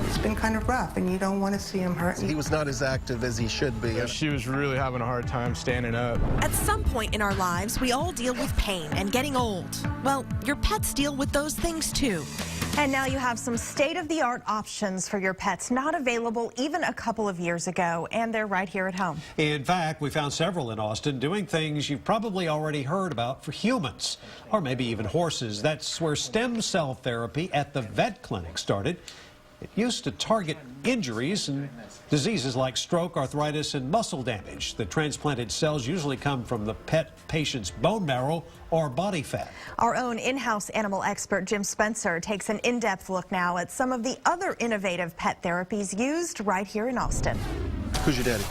It's been kind of rough, and you don't want to see him hurt. He was not as active as he should be. She was really having a hard time standing up. At some point in our lives, we all deal with pain and getting old. Well, your pets deal with those things too. And now you have some state-of-the-art options for your pets, not available even a couple of years ago, and they're right here at home. In fact, we found several in Austin doing things you've probably already heard about for humans, or maybe even horses. That's where stem cell therapy at the vet clinic started. It used to target injuries and diseases like stroke, arthritis, and muscle damage. The transplanted cells usually come from the pet patient's bone marrow or body fat. Our own in-house animal expert, Jim Spencer, takes an in-depth look now at some of the other innovative pet therapies used right here in Austin. Who's your daddy?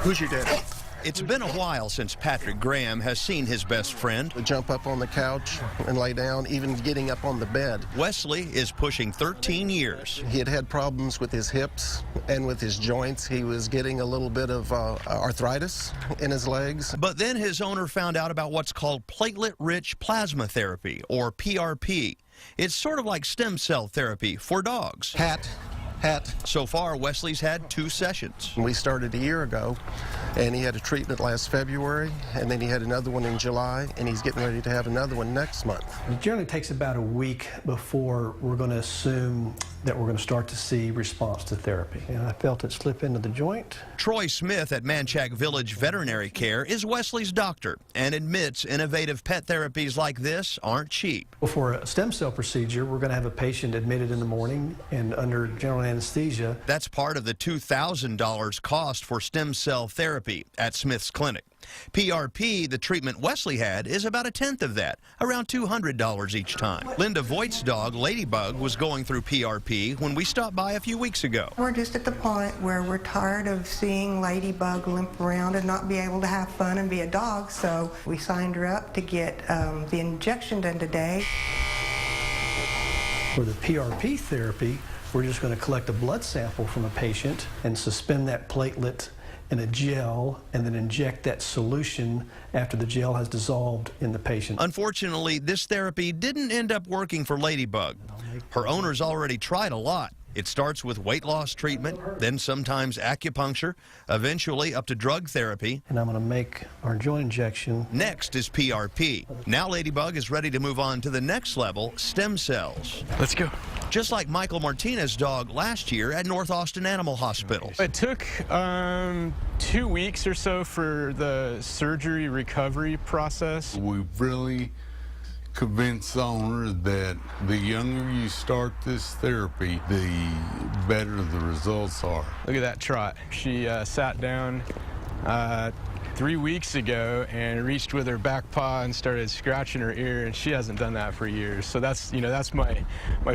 Who's your daddy? It's been a while since Patrick Graham has seen his best friend. Jump up on the couch and lay down, even getting up on the bed. Wesley is pushing 13 years. He had had problems with his hips and with his joints. He was getting a little bit of arthritis in his legs. But then his owner found out about what's called platelet-rich plasma therapy, or PRP. It's sort of like stem cell therapy for dogs. Hat. So far, Wesley's had 2 sessions. We started a year ago, and he had a treatment last February, and then he had another one in July, and he's getting ready to have another one next month. It generally takes about a week before we're going to assume that we're going to start to see response to therapy. And I felt it slip into the joint. Troy Smith at Manchac Village Veterinary Care is Wesley's doctor and admits innovative pet therapies like this aren't cheap. For a stem cell procedure, we're going to have a patient admitted in the morning and under general anesthesia. That's part of the $2,000 cost for stem cell therapy at Smith's clinic. PRP, the treatment Wesley had, is about 1/10 of that, around $200 each time. Linda Voigt's dog, Ladybug, was going through PRP when we stopped by a few weeks ago. We're just at the point where we're tired of seeing Ladybug limp around and not be able to have fun and be a dog, so we signed her up to get the injection done today. For the PRP therapy, we're just going to collect a blood sample from a patient and suspend that platelet in a gel and then inject that solution after the gel has dissolved in the patient. Unfortunately, this therapy didn't end up working for Ladybug. Her owner's already tried a lot. It starts with weight loss treatment, then sometimes acupuncture, eventually up to drug therapy. And I'm going to make our joint injection. Next is PRP. Now Ladybug is ready to move on to the next level, stem cells. Let's go. Just like Michael Martinez's dog last year at North Austin Animal Hospital. It took 2 weeks or so for the surgery recovery process. We really convince the owner that the younger you start this therapy, the better the results are. Look at that trot. She sat down 3 weeks ago and reached with her back paw and started scratching her ear, and she hasn't done that for years. So that's, that's my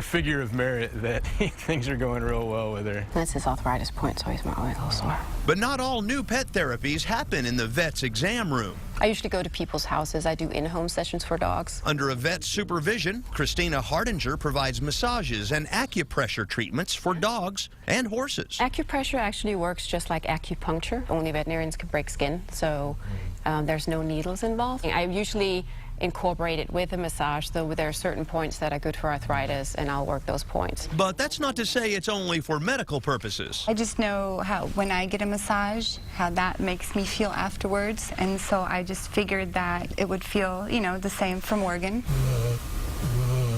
figure of merit that things are going real well with her. That's his arthritis point, so he's always a little sore. But not all new pet therapies happen in the vet's exam room. I usually go to people's houses. I do in-home sessions for dogs. Under a vet's supervision, Christina Hardinger provides massages and acupressure treatments for dogs and horses. Acupressure actually works just like acupuncture. Only veterinarians can break skin, so there's no needles involved. I usually incorporate it with a massage, though there are certain points that are good for arthritis, and I'll work those points. But that's not to say it's only for medical purposes. I just know how when I get a massage, how that makes me feel afterwards, and so I just figured that it would feel, the same for Morgan.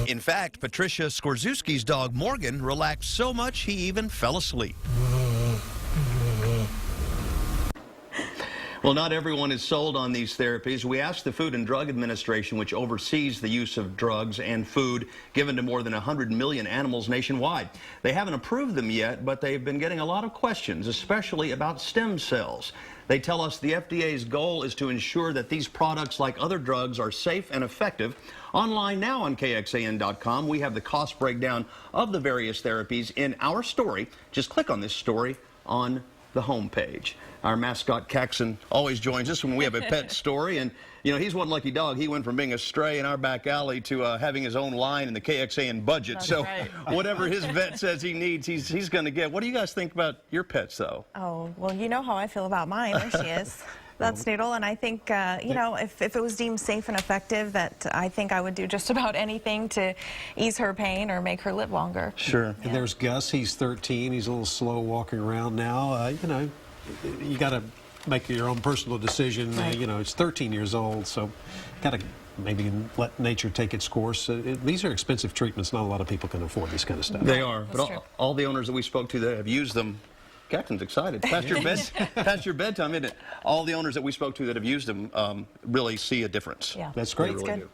In fact, Patricia Skorzewski's dog Morgan relaxed so much he even fell asleep. Well, not everyone is sold on these therapies. We asked the Food and Drug Administration, which oversees the use of drugs and food given to more than 100 million animals nationwide. They haven't approved them yet, but they've been getting a lot of questions, especially about stem cells. They tell us the FDA's goal is to ensure that these products, like other drugs, are safe and effective. Online now on KXAN.com, we have the cost breakdown of the various therapies in our story. Just click on this story on the homepage. Our mascot Caxon always joins us when we have a pet story, and he's one lucky dog. He went from being a stray in our back alley to having his own line in the KXAN budget. That's so right. Whatever his vet says he needs, he's going to get. What do you guys think about your pets, though? Oh, well, you know how I feel about mine. There she is. That's Noodle, and I think, you know, if it was deemed safe and effective, that I think I would do just about anything to ease her pain or make her live longer. Sure. And there's Gus. He's 13. He's a little slow walking around now. You know, you got to make your own personal decision. You know, it's 13 years old, so got to maybe let nature take its course. These are expensive treatments. Not a lot of people can afford this kind of stuff. They are. But all the owners that we spoke to that have used them, Captain's excited. Past your bedtime, isn't it? All the owners that we spoke to that have used them really see a difference. Yeah. That's great. They really do.